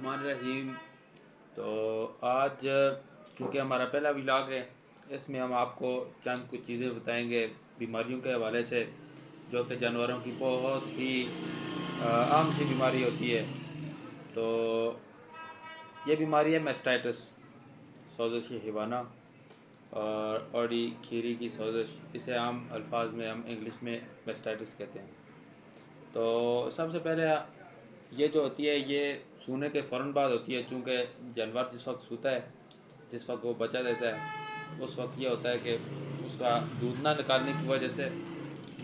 बिस्मिल्लाहिर्रहमानिर्रहीम। तो आज चूँकि हमारा पहला व्लॉग है, इसमें हम आपको चंद कुछ चीज़ें बताएंगे बीमारियों के हवाले से, जो कि जानवरों की बहुत ही आम सी बीमारी होती है। तो ये बीमारी है मैस्टाइटिस, सोज़श हिवाना और ओडी खीरी की सोज़श। इसे आम अल्फाज में हम इंग्लिश में मैस्टाइटिस कहते हैं। तो सबसे पहले ये जो होती है ये सोने के फ़ौरन बाद होती है, चूँकि जानवर जिस वक्त सोता है, जिस वक्त वो बच्चा देता है, उस वक्त ये होता है कि उसका दूध ना निकालने की वजह से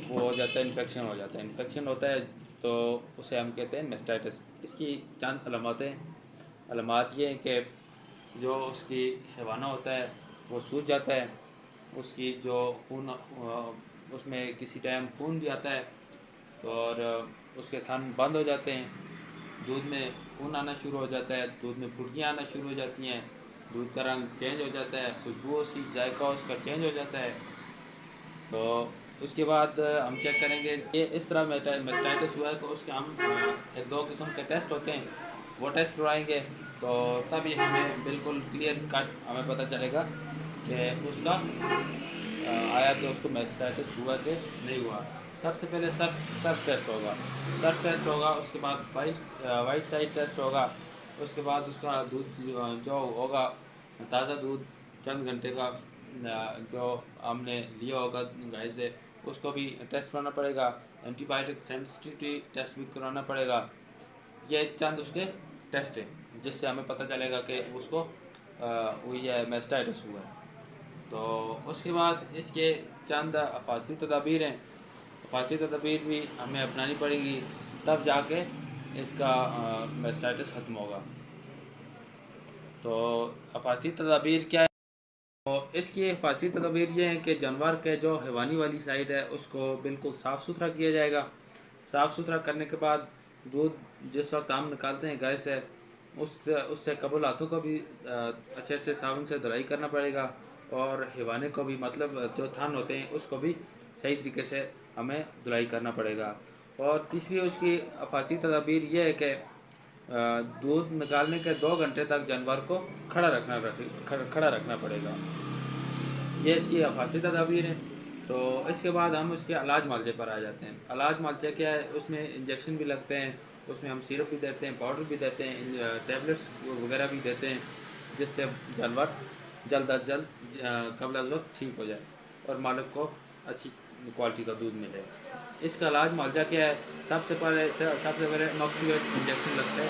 वो हो जाता है, इन्फेक्शन हो जाता है। इन्फेक्शन होता है तो उसे हम कहते हैं मैस्टाइटिस। इसकी चंद अलामात ये हैं कि जो उसकी हैवाना होता है वो सूज जाता है, उसकी जो खून उसमें किसी टाइम खून भी आता है और उसके थन बंद हो जाते हैं, दूध में खून आना शुरू हो जाता है, दूध में फुड़कियाँ आना शुरू हो जाती हैं, दूध का रंग चेंज हो जाता है, खुशबू उसकी जायका उसका चेंज हो जाता है। तो उसके बाद हम चेक करेंगे कि इस तरह मैस्टाइटिस हुआ है तो उसके हम एक दो किस्म के टेस्ट होते हैं, वो टेस्ट करवाएंगे। तो तभी हमें बिल्कुल क्लियर कट हमें पता चलेगा कि उसका आया कि उसको मैस्टाइटिस हुआ कि नहीं हुआ। सबसे पहले सर्फ टेस्ट होगा, उसके बाद वाइट साइड टेस्ट होगा, उसके बाद उसका दूध जो होगा ताज़ा दूध चंद घंटे का जो हमने लिया होगा गाय से, उसको भी टेस्ट कराना पड़ेगा। एंटीबायोटिक सेंसिटिविटी टेस्ट भी कराना पड़ेगा। ये चंद उसके टेस्ट हैं जिससे हमें पता चलेगा कि उसको हुई है मैस्टाइटिस हुआ है। तो उसके बाद इसके चंद हिफाजती तदाबीर हैं, हिफाजती तदाबीर भी हमें अपनानी पड़ेगी, तब जाके इसका मैस्टाइटिस ख़त्म होगा। तो हिफाजती तदाबीर क्या है? तो इसकी हिफाजती तदबीर ये है कि जानवर के जो हैवानी वाली साइड है उसको बिल्कुल साफ़ सुथरा किया जाएगा। साफ़ सुथरा करने के बाद दूध जिस वक्त हम निकालते हैं गाय से, उससे उससे कबल हाथों को भी अच्छे से साबुन से धुलाई करना पड़ेगा, और हैवाने को भी, मतलब जो थान होते हैं उसको भी सही तरीके से हमें धुलाई करना पड़ेगा। और तीसरी उसकी हिफाजती तदबीर ये है कि दूध निकालने के 2 घंटे तक जानवर को खड़ा रखना पड़ेगा। ये इसकी हिफाजती तदाबीर हैं। तो इसके बाद हम उसके इलाज मालजे पर आ जाते हैं। इलाज मालजा क्या है? उसमें इंजेक्शन भी लगते हैं, उसमें हम सिरप भी देते हैं, पाउडर भी देते हैं, टैबलेट्स वगैरह भी देते हैं, जिससे जानवर जल्द अज जल्द कबल अज वक्त ठीक हो जाए और मालिक को अच्छी क्वालिटी का दूध मिले। इसका इलाज मालजा क्या है? सबसे पहले नॉक्सिवेट इंजेक्शन लगता है।